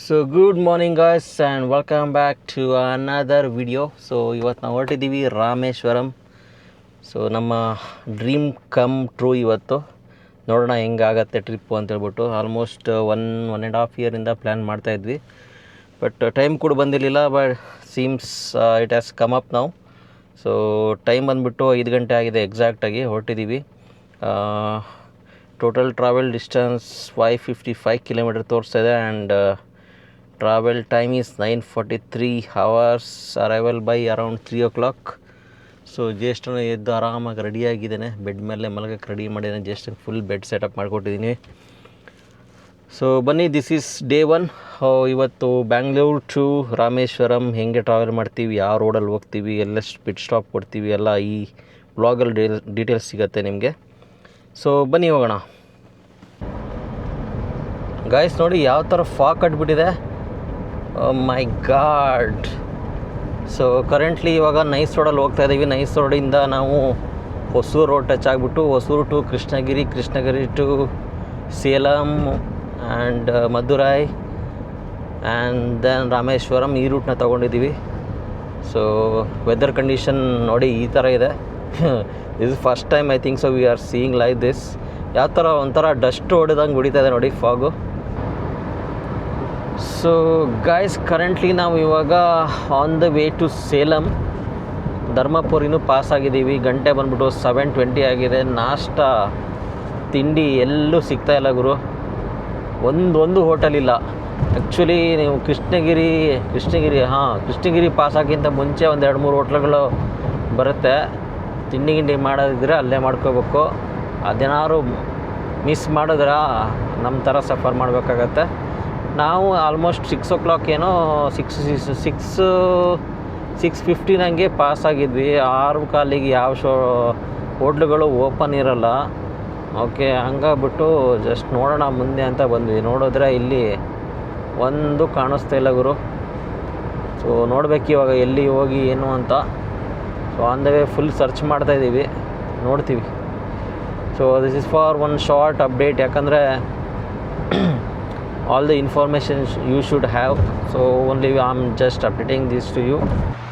So good morning guys and welcome back to another video. So ಇವತ್ತು ನಾವು ಹೊರಟಿದ್ದೀವಿ Rameswaram. So ನಮ್ಮ ಡ್ರೀಮ್ ಕಮ್ ಟ್ರೂ ಇವತ್ತು. ನೋಡೋಣ ಹೆಂಗಾಗತ್ತೆ ಟ್ರಿಪ್ಪು ಅಂತೇಳ್ಬಿಟ್ಟು. ಆಲ್ಮೋಸ್ಟ್ ಒನ್ ಆ್ಯಂಡ್ ಹಾಫ್ ಇಯರಿಂದ ಪ್ಲ್ಯಾನ್ ಮಾಡ್ತಾಯಿದ್ವಿ, ಬಟ್ ಟೈಮ್ ಕೂಡ ಬಂದಿರಲಿಲ್ಲ. But seems it has come up ನಾವು. ಸೊ ಟೈಮ್ ಬಂದುಬಿಟ್ಟು 5 ಗಂಟೆ ಆಗಿದೆ ಎಕ್ಸಾಕ್ಟಾಗಿ. ಹೊರಟಿದ್ದೀವಿ. ಟೋಟಲ್ ಟ್ರಾವೆಲ್ ಡಿಸ್ಟೆನ್ಸ್ 555 ಕಿಲೋಮೀಟರ್ ತೋರಿಸ್ತಾ ಇದೆ and travel time is 9:43 hours. Arrival by around 3 o'clock. So ಜ್ಯೇಷ್ಠನು ಎದ್ದು ಆರಾಮಾಗಿ ರೆಡಿಯಾಗಿದ್ದೇನೆ. ಬೆಡ್ ಮೇಲೆ ಮಲಗಕ್ಕೆ ರೆಡಿ ಮಾಡಿದ್ದೇನೆ. ಜ್ಯೇಷ್ಠನಿಗೆ ಫುಲ್ ಬೆಡ್ ಸೆಟಪ್ ಮಾಡಿಕೊಟ್ಟಿದ್ದೀನಿ. ಸೊ ಬನ್ನಿ, ದಿಸ್ ಈಸ್ ಡೇ 1. ಇವತ್ತು ಬ್ಯಾಂಗ್ಳೂರ್ ಟು ರಾಮೇಶ್ವರಂ ಹೆಂಗೆ ಟ್ರಾವೆಲ್ ಮಾಡ್ತೀವಿ, ಯಾವ ರೋಡಲ್ಲಿ ಹೋಗ್ತೀವಿ, ಎಲ್ಲೆಷ್ಟು ಪಿಟ್ ಸ್ಟಾಪ್ ಕೊಡ್ತೀವಿ, ಎಲ್ಲ ಈ ವ್ಲಾಗಲ್ಲಿ ಡೀಟೇಲ್ಸ್ ಸಿಗುತ್ತೆ ನಿಮಗೆ. ಸೊ ಬನ್ನಿ ಹೋಗೋಣ. ಗಾಯ್ಸ್ ನೋಡಿ ಯಾವ ಥರ ಫಾಗ್ ಕಟ್ಬಿಟ್ಟಿದೆ. ಮೈ ಗಾಡ್. ಸೊ ಕರೆಂಟ್ಲಿ ಇವಾಗ ನೈಸ್ ರೋಡಲ್ಲಿ ಹೋಗ್ತಾ ಇದ್ದೀವಿ. ನೈಸ್ ರೋಡಿಂದ ನಾವು ಹೊಸೂರು ರೋಡ್ ಟಚ್ ಆಗಿಬಿಟ್ಟು Hosur to Krishnagiri, Krishnagiri to Salem and Madurai and then Rameswaram, ಈ ರೂಟ್ನ ತೊಗೊಂಡಿದ್ದೀವಿ. ಸೊ ವೆದರ್ ಕಂಡೀಷನ್ ನೋಡಿ ಈ ಥರ ಇದೆ. This is first time I think so we are seeing like this. ಯಾವ ಥರ ಒಂಥರ ಡಸ್ಟ್ ಹೊಡೆದಂಗೆ ಹೊಡಿತಾ ಇದೆ ನೋಡಿ ಫಾಗು. ಸೊ ಗಾಯ್ಸ್ ಕರೆಂಟ್ಲಿ ನಾವು ಇವಾಗ on the way to Salem. ಧರ್ಮಪುರಿನೂ ಪಾಸ್ ಆಗಿದ್ದೀವಿ. ಗಂಟೆ ಬಂದ್ಬಿಟ್ಟು 7:20 ಆಗಿದೆ. ನಾಷ್ಟ ತಿಂಡಿ ಎಲ್ಲೂ ಸಿಗ್ತಾಯಿಲ್ಲ ಗುರು. ಒಂದು ಹೋಟೆಲ್ ಇಲ್ಲ. ಆ್ಯಕ್ಚುಲಿ ನೀವು ಕೃಷ್ಣಗಿರಿ ಪಾಸ್ ಆಗಿಂತ ಮುಂಚೆ ಒಂದು 2-3 ಹೋಟ್ಲುಗಳು ಬರುತ್ತೆ. ತಿಂಡಿ ಗಿಂಡಿ ಮಾಡೋದಿದ್ರೆ ಅಲ್ಲೇ ಮಾಡ್ಕೋಬೇಕು. ಅದೇನಾದ್ರು ಮಿಸ್ ಮಾಡಿದ್ರೆ ನಮ್ಮ ಥರ ಸಫರ್ ಮಾಡಬೇಕಾಗತ್ತೆ. ನಾವು ಆಲ್ಮೋಸ್ಟ್ 6 o'clock ಏನೋ 6:15 ಹಂಗೆ ಪಾಸ್ ಆಗಿದ್ವಿ. 6:15 ಯಾವ ಹೋಟ್ಲುಗಳು ಓಪನ್ ಇರೋಲ್ಲ. ಓಕೆ, ಹಂಗಾಗ್ಬಿಟ್ಟು ಜಸ್ಟ್ ನೋಡೋಣ ಮುಂದೆ ಅಂತ ಬಂದ್ವಿ. ನೋಡಿದ್ರೆ ಇಲ್ಲಿ ಒಂದು ಕಾಣಿಸ್ತಾ ಇಲ್ಲ ಗುರು. ಸೊ ನೋಡ್ಬೇಕು ಇವಾಗ ಎಲ್ಲಿ ಹೋಗಿ ಏನು ಅಂತ. So on the way full search ಮಾಡ್ತಾಯಿದ್ದೀವಿ, ನೋಡ್ತೀವಿ. So this is for one short update, ಯಾಕಂದರೆ all the information you should have. So only I am just updating this to you.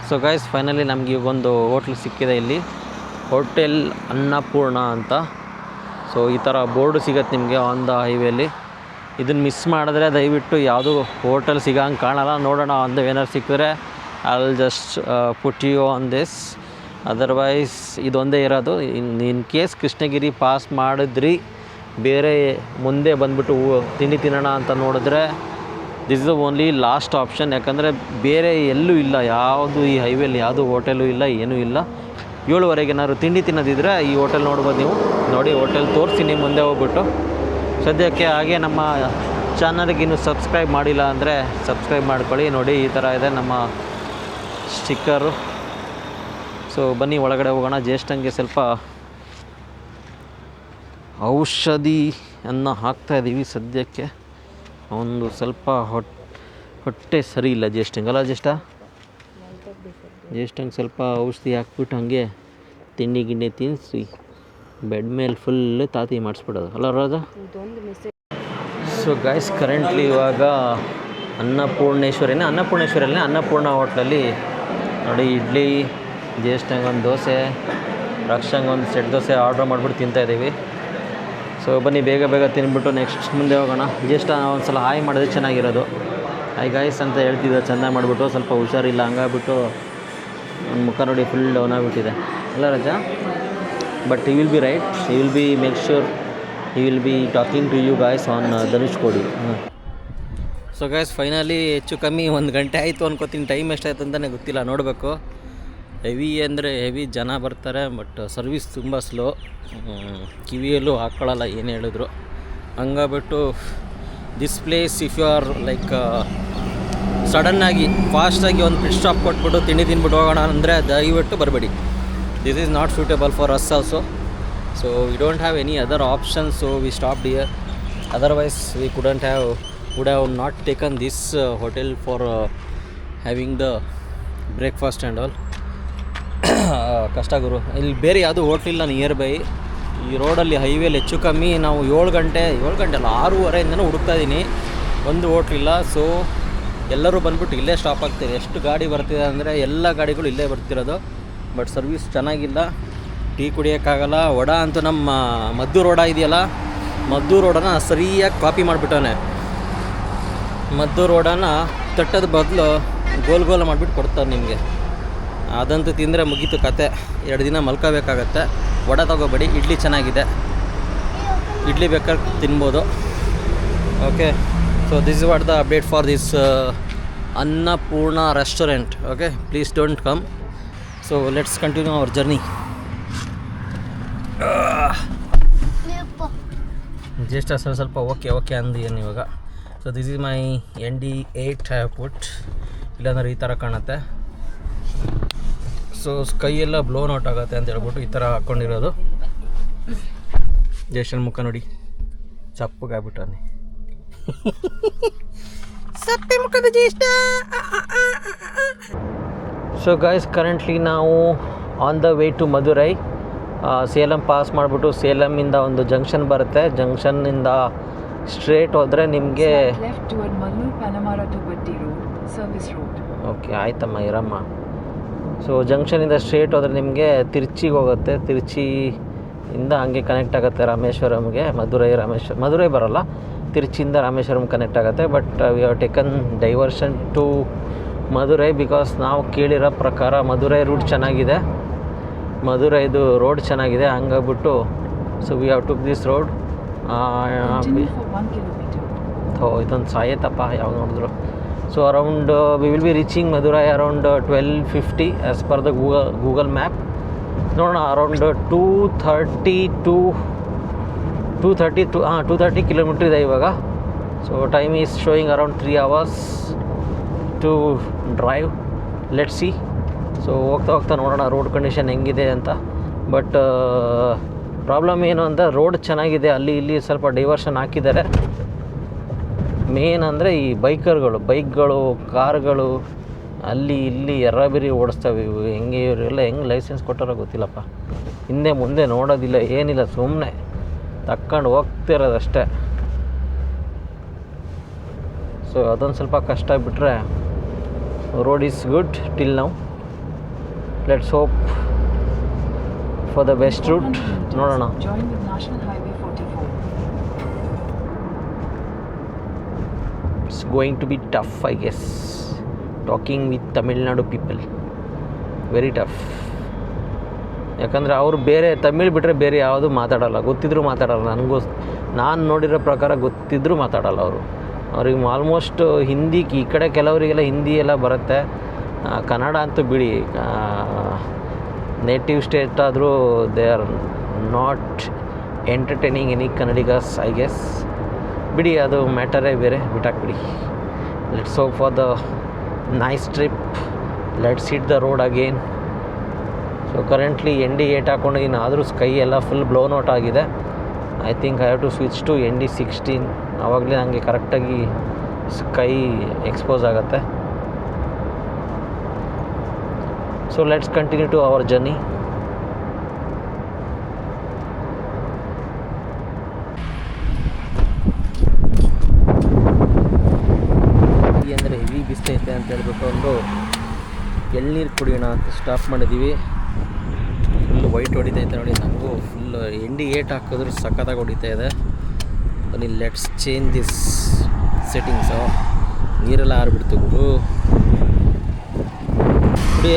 So guys finally ನಮಗೆ ಒಂದು hotel ಸಿಕ್ಕಿದೆ ಇಲ್ಲಿ, hotel Annapurna ಅಂತ. So ಈ ಥರ ಬೋರ್ಡು ಸಿಗುತ್ತೆ ನಿಮಗೆ ಆನ್ ದ ಹೈವೇಲಿ. ಇದನ್ನು ಮಿಸ್ ಮಾಡಿದ್ರೆ ದಯವಿಟ್ಟು ಯಾವುದೂ ಹೋಟೆಲ್ ಸಿಗೋಂಗೆ ಕಾಣಲ್ಲ. ನೋಡೋಣ ಆನ್ ದ ಏನಾರು ಸಿಕ್ಕಿದ್ರೆ I will just put you on this. Otherwise ಇದೊಂದೇ ಇರೋದು. ಇನ್ ಕೇಸ್ ಕೃಷ್ಣಗಿರಿ ಪಾಸ್ ಮಾಡಿದ್ರಿ, ಬೇರೆ ಮುಂದೆ ಬಂದುಬಿಟ್ಟು ತಿಂಡಿ ತಿನ್ನೋಣ ಅಂತ ನೋಡಿದ್ರೆ this is the only last option. ಯಾಕಂದರೆ ಬೇರೆ ಎಲ್ಲೂ ಇಲ್ಲ, ಯಾವುದು ಈ ಹೈವೇಲಿ ಯಾವುದು ಹೋಟೆಲು ಇಲ್ಲ, ಏನೂ ಇಲ್ಲ. 7:15 ಏನಾದ್ರು ತಿಂಡಿ ತಿನ್ನೋದಿದ್ರೆ ಈ ಹೋಟೆಲ್ ನೋಡ್ಬೋದು ನೀವು. ನೋಡಿ ಹೋಟೆಲ್ ತೋರಿಸ್ತೀನಿ ಮುಂದೆ ಹೋಗ್ಬಿಟ್ಟು. ಸದ್ಯಕ್ಕೆ ಹಾಗೆ ನಮ್ಮ ಚಾನಲ್ಗೆ ಇನ್ನೂ ಸಬ್ಸ್ಕ್ರೈಬ್ ಮಾಡಿಲ್ಲ ಅಂದರೆ ಸಬ್ಸ್ಕ್ರೈಬ್ ಮಾಡ್ಕೊಳ್ಳಿ. ನೋಡಿ ಈ ಥರ ಇದೆ ನಮ್ಮ ಸ್ಟಿಕ್ಕರು. ಸೊ ಬನ್ನಿ ಒಳಗಡೆ ಹೋಗೋಣ. ಜ್ಯೇಷ್ಠಂಗೆ ಸ್ವಲ್ಪ ಔಷಧಿಯನ್ನು ಹಾಕ್ತಾಯಿದ್ದೀವಿ ಸದ್ಯಕ್ಕೆ. ಒಂದು ಸ್ವಲ್ಪ ಹೊಟ್ಟೆ ಸರಿ ಇಲ್ಲ ಜ್ಯೇಷ್ಠಂಗೆ, ಅಲ್ಲ ಜ್ಯೇಷ್ಠಂಗೆ ಸ್ವಲ್ಪ ಔಷಧಿ ಹಾಕ್ಬಿಟ್ಟು ಹಾಗೆ ತಿಂಡಿ ಗಿಂಡಿ ತಿನ್ನಿಸಿ ಬೆಡ್ ಮೇಲೆ ಫುಲ್ ತಾತಿ ಮಾಡಿಸ್ಬಿಡೋದು, ಅಲ್ಲ ರಾಜ? ಸೊ ಗಾಯ್ಸ್ ಕರೆಂಟ್ಲಿ ಇವಾಗ ಅನ್ನಪೂರ್ಣ ಹೋಟ್ಲಲ್ಲಿ ನೋಡಿ ಇಡ್ಲಿ, ಜ್ಯೇಷ್ಠಂಗೆ ಒಂದು ದೋಸೆ, ರಕ್ಷಂಗೆ ಒಂದು ಸೆಟ್ ದೋಸೆ ಆರ್ಡ್ರ್ ಮಾಡಿಬಿಟ್ಟು ತಿಂತಾಯಿದ್ದೀವಿ. ಸೊ ಬನ್ನಿ ಬೇಗ ತಿನ್ಬಿಟ್ಟು ನೆಕ್ಸ್ಟ್ ಮುಂದೆ ಹೋಗೋಣ. ಜ್ಯೇಷ್ಠ ಒಂದು ಸಲ ಹಾಯ್ ಮಾಡಿದ್ರೆ ಚೆನ್ನಾಗಿರೋದು. ಹಾಯ್ ಗಾಯ್ಸ್ ಅಂತ ಹೇಳ್ತಿದ್ದೆ ಚೆಂದ ಮಾಡಿಬಿಟ್ಟು. ಸ್ವಲ್ಪ ಹುಷಾರಿಲ್ಲ, ಹಂಗಾಗ್ಬಿಟ್ಟು ನನ್ನ ಮುಖ ನೋಡಿ ಫುಲ್ ಡೌನ್ ಆಗಿಬಿಟ್ಟಿದೆ, ಅಲ್ಲ ರಜಾ? But he will be right. He will be make sure he will be talking to you guys on Dhanushkodi. So guys finally ಹೆಚ್ಚು ಕಮ್ಮಿ 1 ಗಂಟೆ ಆಯಿತು ಅನ್ಕೋತೀನಿ. ಟೈಮ್ ಎಷ್ಟಾಯ್ತು ಅಂತಲೇ ಗೊತ್ತಿಲ್ಲ, ನೋಡಬೇಕು. ಹೆವಿ ಜನ ಬರ್ತಾರೆ, ಬಟ್ ಸರ್ವಿಸ್ ತುಂಬ ಸ್ಲೋ. ಕಿವಿಯಲ್ಲೂ ಹಾಕ್ಕೊಳ್ಳಲ್ಲ ಏನು ಹೇಳಿದ್ರು. ಹಂಗಾಗ್ಬಿಟ್ಟು this place if you are like ಸಡನ್ನಾಗಿ ಫಾಸ್ಟಾಗಿ ಒಂದು ಪಿಟ್ ಸ್ಟಾಪ್ ಕೊಟ್ಬಿಟ್ಟು ತಿಂಡಿ ತಿನ್ಬಿಟ್ಟು ಹೋಗೋಣ ಅಂದರೆ ದಯವಿಟ್ಟು ಬರಬೇಡಿ. This is not suitable for us also. So we don't have any other options, so we stopped here. Otherwise we would have not taken this hotel for having the breakfast and all. ಕಷ್ಟ ಗುರು. ಇಲ್ಲಿ ಬೇರೆ ಯಾವುದೂ ಹೋಟ್ಲಿಲ್ಲ near by. ಈ ರೋಡಲ್ಲಿ ಹೈವೇಲಿ ಹೆಚ್ಚು ಕಮ್ಮಿ ನಾವು 7 ಗಂಟೆ ಅಲ್ಲ 6:30ಇಂದನೂ ಹುಡುಕ್ತಾ ಇದ್ದೀನಿ. ಒಂದು ಹೋಟ್ಲಿಲ್ಲ. ಸೊ ಎಲ್ಲರೂ ಬಂದ್ಬಿಟ್ಟು ಇಲ್ಲೇ ಸ್ಟಾಪ್ ಆಗ್ತೀವಿ. ಎಷ್ಟು ಗಾಡಿ ಬರ್ತಿದೆ ಅಂದರೆ ಎಲ್ಲ ಗಾಡಿಗಳು ಇಲ್ಲೇ ಬರ್ತಿರೋದು. ಬಟ್ ಸರ್ವಿಸ್ ಚೆನ್ನಾಗಿಲ್ಲ, ಟೀ ಕುಡಿಯೋಕ್ಕಾಗಲ್ಲ. ವಡ ಅಂತೂ ನಮ್ಮ ಮದ್ದೂರು ವಡ ಇದೆಯಲ್ಲ, ಮದ್ದೂರು ವಡನ ಸರಿಯಾಗಿ ಕಾಪಿ ಮಾಡಿಬಿಟ್ಟವನೆ. ಮದ್ದೂರು ವಡನ ತಟ್ಟದ ಬದಲು ಗೋಲ್ ಗೋಲ್ ಮಾಡಿಬಿಟ್ಟು ಕೊಡ್ತಾರೆ ನಿಮಗೆ. ಅದಂತೂ ತಿಂದರೆ ಮುಗೀತು ಕತೆ, 2 ದಿನ ಮಲ್ಕೋಬೇಕಾಗತ್ತೆ. ವಡ ತಗೋಬೇಡಿ, ಇಡ್ಲಿ ಚೆನ್ನಾಗಿದೆ, ಇಡ್ಲಿ ಬೇಕಾದ್ರೆ ತಿನ್ಬೋದು. Okay, so this is what the update for this Annapurna restaurant. Okay, please don't come. So let's continue our journey. Just ಸ್ವಲ್ಪ ಓಕೆ ಅಂದಿದ್ದೀನಿ ಇವಾಗ. So this is my ND8 have put. ಇಲ್ಲಾಂದ್ರೆ ಈ ಥರ ಕಾಣುತ್ತೆ. ಸೊ ಕೈಯೆಲ್ಲ ಬ್ಲೋನ್ ಔಟ್ ಆಗುತ್ತೆ ಅಂತ ಹೇಳ್ಬಿಟ್ಟು ಈ ಥರ ಹಾಕ್ಕೊಂಡಿರೋದು. ಜೇಷ್ಟನ್ ಮುಖ ನೋಡಿ, ಚಪ್ಪಗಾಗ್ಬಿಟ್ಟಾನೆ. ಸತ್ತೆ ಮುಖದ ಜ್ಯೇಷ್ಠ. ಸೊ ಗೈಸ್, ಕರೆಂಟ್ಲಿ ನಾವು on the way to Madurai. Salem pass ಮಾಡಿಬಿಟ್ಟು ಸೇಲಮಿಂದ ಒಂದು ಜಂಕ್ಷನ್ ಬರುತ್ತೆ. ಜಂಕ್ಷನ್ನಿಂದ ಸ್ಟ್ರೇಟ್ ಹೋದರೆ ನಿಮಗೆ ಓಕೆ ಆಯ್ತಮ್ಮ ಇರಮ್ಮ. ಸೊ ಜಂಕ್ಷನಿಂದ ಸ್ಟ್ರೇಟ್ ಹೋದರೆ ನಿಮಗೆ ತಿರುಚಿಗೆ ಹೋಗುತ್ತೆ. ತಿರುಚಿಯಿಂದ ಹಂಗೆ ಕನೆಕ್ಟ್ ಆಗುತ್ತೆ ರಾಮೇಶ್ವರಂಗೆ. ಮಧುರೈ ಬರೋಲ್ಲ, ತಿರುಚಿಯಿಂದ ರಾಮೇಶ್ವರಂ ಕನೆಕ್ಟ್ ಆಗುತ್ತೆ. But we have taken diversion to Madurai because ನಾವು ಕೇಳಿರೋ ಪ್ರಕಾರ ಮಧುರೈ ರೂಟ್ ಚೆನ್ನಾಗಿದೆ, ಮಧುರೈದು ರೋಡ್ ಚೆನ್ನಾಗಿದೆ. ಹಂಗಾಗ್ಬಿಟ್ಟು so we have took this road. ಇದೊಂದು ಸಾಯತ್ತಪ್ಪ ಯಾವಾಗ ನೋಡಿದ್ರು. So around we will be reaching Madurai around 12:50 as per the Google map. ನೋಡೋಣ, ಅರೌಂಡ್ 230 ಕಿಲೋಮೀಟ್ರ್ ಇದೆ ಇವಾಗ. So time is showing around 3 hours to drive. Let's see. So ಹೋಗ್ತಾ ನೋಡೋಣ road condition ಹೆಂಗಿದೆ ಅಂತ. ಬಟ್ ಪ್ರಾಬ್ಲಮ್ ಏನು ಅಂದರೆ ರೋಡ್ ಚೆನ್ನಾಗಿದೆ, ಅಲ್ಲಿ ಇಲ್ಲಿ ಸ್ವಲ್ಪ ಡೈವರ್ಷನ್ ಹಾಕಿದ್ದಾರೆ. ಮೇನ್ ಅಂದರೆ ಈ ಬೈಕ್ಗಳು ಕಾರ್ಗಳು ಅಲ್ಲಿ ಇಲ್ಲಿ ಎರ್ರಬಿರಿ ಓಡಿಸ್ತವೆ. ಇವು ಇವರೆಲ್ಲ ಹೆಂಗೆ ಲೈಸೆನ್ಸ್ ಕೊಟ್ಟಾರೋ ಗೊತ್ತಿಲ್ಲಪ್ಪ. ಹಿಂದೆ ಮುಂದೆ ನೋಡೋದಿಲ್ಲ, ಏನಿಲ್ಲ, ಸುಮ್ಮನೆ ತಕ್ಕೊಂಡು ಹೋಗ್ತಿರೋದಷ್ಟೇ. ಸೊ ಅದೊಂದು ಸ್ವಲ್ಪ ಕಷ್ಟ ಬಿಟ್ಟರೆ road is good till now. Let's hope for the best route. ನೋಡೋಣ. It's going to be tough, I guess. Talking with Tamil Nadu people, very tough. ಯಾಕಂದರೆ ಅವರು ಬೇರೆ ತಮಿಳ್ ಬಿಟ್ಟರೆ ಬೇರೆ ಯಾವುದು ಮಾತಾಡೋಲ್ಲ, ಗೊತ್ತಿದ್ರೂ ಮಾತಾಡೋಲ್ಲ. ನಾನು ನೋಡಿರೋ ಪ್ರಕಾರ ಗೊತ್ತಿದ್ರೂ ಮಾತಾಡೋಲ್ಲ ಅವರು. ಅವ್ರಿಗೆ ಆಲ್ಮೋಸ್ಟ್ ಹಿಂದಿ, ಈ ಕಡೆ ಕೆಲವರಿಗೆಲ್ಲ ಹಿಂದಿ ಎಲ್ಲ ಬರುತ್ತೆ. ಕನ್ನಡ ಅಂತೂ ಬಿಡಿ, ನೇಟಿವ್ ಸ್ಟೇಟ್ ಆದರೂ they are not entertaining any Kannadigas, I guess. ಬಿಡಿ, ಅದು ಮ್ಯಾಟರೇ ಬೇರೆ, ಬಿಟ್ಟಾಕ್ಬಿಡಿ. Let's hope for the nice trip. Let's hit the road again. So currently ND8 ಹಾಕ್ಕೊಂಡಿದ್ದೀನಿ, ಆದರೂ ಸ್ಕೈ ಎಲ್ಲ ಫುಲ್ ಬ್ಲೋನ್ ಔಟ್ ಆಗಿದೆ. I think I have to switch to ND16. ಆವಾಗಲೇ ನನಗೆ ಕರೆಕ್ಟಾಗಿ ಸ್ಕೈ ಎಕ್ಸ್ಪೋಸ್ ಆಗುತ್ತೆ. So let's continue to our journey. ಅಂದರೆ heavy ಬಿಸ್ತೈತೆ ಅಂತ ಹೇಳ್ಬಿಟ್ಟು ಒಂದು ಎಳ್ನೀರು ಕುಡಿಯೋಣ ಅಂತ ಸ್ಟಾಪ್ ಮಾಡಿದ್ದೀವಿ. ಫುಲ್ ವೈಟ್ ಹೊಡಿತೈತೆ ನೋಡಿ. ನನಗೂ ಫುಲ್ ND8 ಹಾಕಿದ್ರು ಸಖತ್ತಾಗಿ ಹೊಡಿತಾ ಇದೆ. ಬನ್ನಿ, ಲೆಟ್ಸ್ ಚೇಂಜ್ ದಿಸ್ ಸೆಟ್ಟಿಂಗ್ಸು. ನೀರೆಲ್ಲ ಆರಿಬಿಡ್ತು ಗುರು. ಕುಡಿ.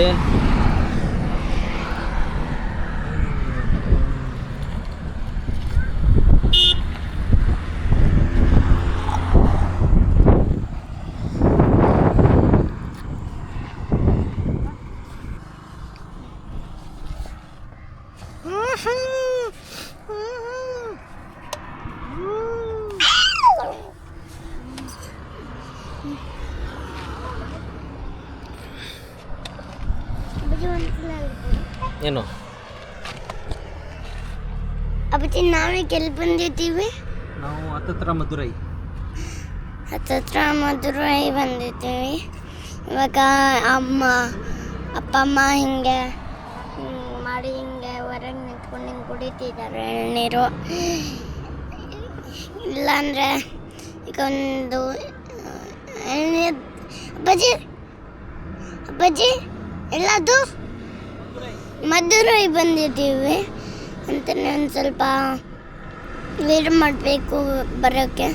ಏನು ಅಪ್ಪಚ್ಚಿ, ನಾವೀಗ ಎಲ್ಲಿ ಬಂದಿದ್ದೀವಿ? ನಾವು ಹತ್ತತ್ರ ಮಧುರೈ ಬಂದಿದ್ದೀವಿ. ಇವಾಗ ಅಪ್ಪ ಅಮ್ಮ ಹಿಂಗೆ ಮಾಡಿ ಹಿಂಗೆ ಹೊರಗೆ ನಿಂತ್ಕೊಂಡು ಹಿಂಗೆ ಕುಡಿತಿದ್ದಾರೆ ಎಳ್ನೀರು. ಇಲ್ಲಾಂದರೆ ಈಗ ಒಂದು ಅಪ್ಪಾಜಿ ಅಪ್ಪಾಜಿ ಎಲ್ಲದು ಮಧುರೈ ಬಂದಿದ್ದೀವಿ ಅಂತಲೇ ಒಂದು ಸ್ವಲ್ಪ ವೇಟ್ ಮಾಡಬೇಕು ಬರೋಕ್ಕೆ,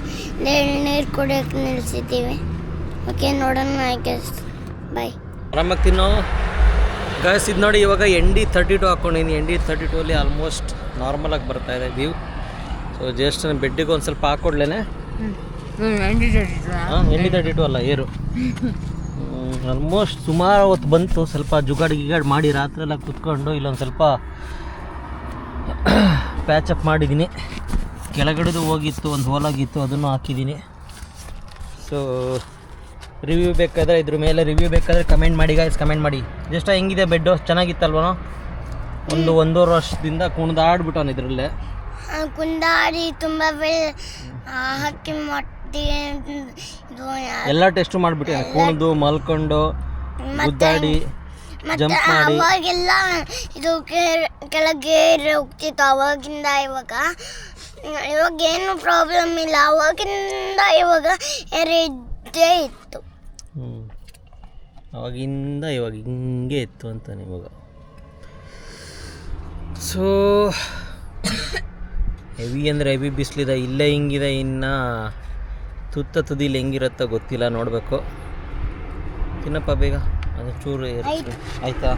ಎಳ್ನೀರು ಕುಡಿಯೋಕ್ಕೆ ನಿಲ್ಲಿಸಿದ್ದೀವಿ. ಓಕೆ, ನೋಡೋಣ. ಬಾಯ್. ಆರಾಮಾಗಿ ತಿನ್ನೋ ಗಾಯ್ಸ್. ಇದು ನೋಡಿ, ಇವಾಗ ND32 ಹಾಕ್ಕೊಂಡಿನಿ. ND32 ಆಲ್ಮೋಸ್ಟ್ ನಾರ್ಮಲಾಗಿ ಬರ್ತಾಯಿದೆ ವ್ಯೂ. ಸೊ ಜಸ್ಟ್ ನಾನು ಬೆಡ್ಡಿಗೆ ಒಂದು ಸ್ವಲ್ಪ ಹಾಕ್ಕೊಡ್ಲೇನೆ. ND32 ಅಲ್ಲ, ಏರು. ಆಲ್ಮೋಸ್ಟ್ ಸುಮಾರು ಹೊತ್ತು ಬಂತು. ಸ್ವಲ್ಪ ಜುಗಾಡ್ ಗಿಗಾಡ್ ಮಾಡಿ ರಾತ್ರಿ ಎಲ್ಲ ಕುತ್ಕೊಂಡು ಇಲ್ಲೊಂದು ಸ್ವಲ್ಪ ಪ್ಯಾಚಪ್ ಮಾಡಿದ್ದೀನಿ. ಕೆಳಗಡೆದು ಹೋಗಿತ್ತು, ಒಂದು ಹೋಲಾಗಿತ್ತು, ಅದನ್ನು ಹಾಕಿದ್ದೀನಿ. ಸೊ ರಿವ್ಯೂ ಬೇಕಾದರೆ ಇದ್ರ ಮೇಲೆ ರಿವ್ಯೂ ಬೇಕಾದರೆ ಕಮೆಂಟ್ ಮಾಡಿ ಗಾಯ್ಸ್, ಕಮೆಂಟ್ ಮಾಡಿ. ಜಸ್ಟ್ ಹೆಂಗಿದೆ ಬೆಡ್ಡು? ಚೆನ್ನಾಗಿತ್ತಲ್ವನೋ? ಒಂದೂವರೆ ವರ್ಷದಿಂದ ಕುಣಿದಾಡ್ಬಿಟ್ಟವನು ಇದರಲ್ಲೇ. ಕುಂದಾಡಿ ತುಂಬ ಹಾಕಿ ಮಟ್ಟಿ ಎಲ್ಲ ಟೆಸ್ಟ್ ಮಾಡಿಬಿಟ್ಟೆ. ಕುಣಿದು ಮಲ್ಕೊಂಡು ಗುದ್ದಾಡಿ ಜಂಪ್ ಮಾಡಿ ಅವಾಗೆಲ್ಲ ಇದು ಕೆಳಗೆ ಹೋಗ್ತಿತ್ತು. ಅವಾಗಿಂದ ಇವಾಗ ಏನು ಪ್ರಾಬ್ಲಮ್ ಇಲ್ಲ. ಅವಾಗಿಂದ ಇವಾಗ ಇದ್ದೇ ಇತ್ತು. ಅವಾಗಿಂದ ಇವಾಗ ಹಿಂಗೆ ಇತ್ತು ಅಂತಾನೆ ಇವಾಗ. ಸೊ ಹೆವಿ ಅಂದರೆ ಹೆವಿ ಬಿಸಿಲಿದೆ ಇಲ್ಲೇ. ಹಿಂಗಿದೆ. ಇನ್ನು ತುದಿಲಿ ಹೆಂಗಿರುತ್ತೋ ಗೊತ್ತಿಲ್ಲ, ನೋಡಬೇಕು. ತಿನ್ನಪ್ಪ ಬೇಗ, ಅದು ಚೂರು ಆಯಿತಾ?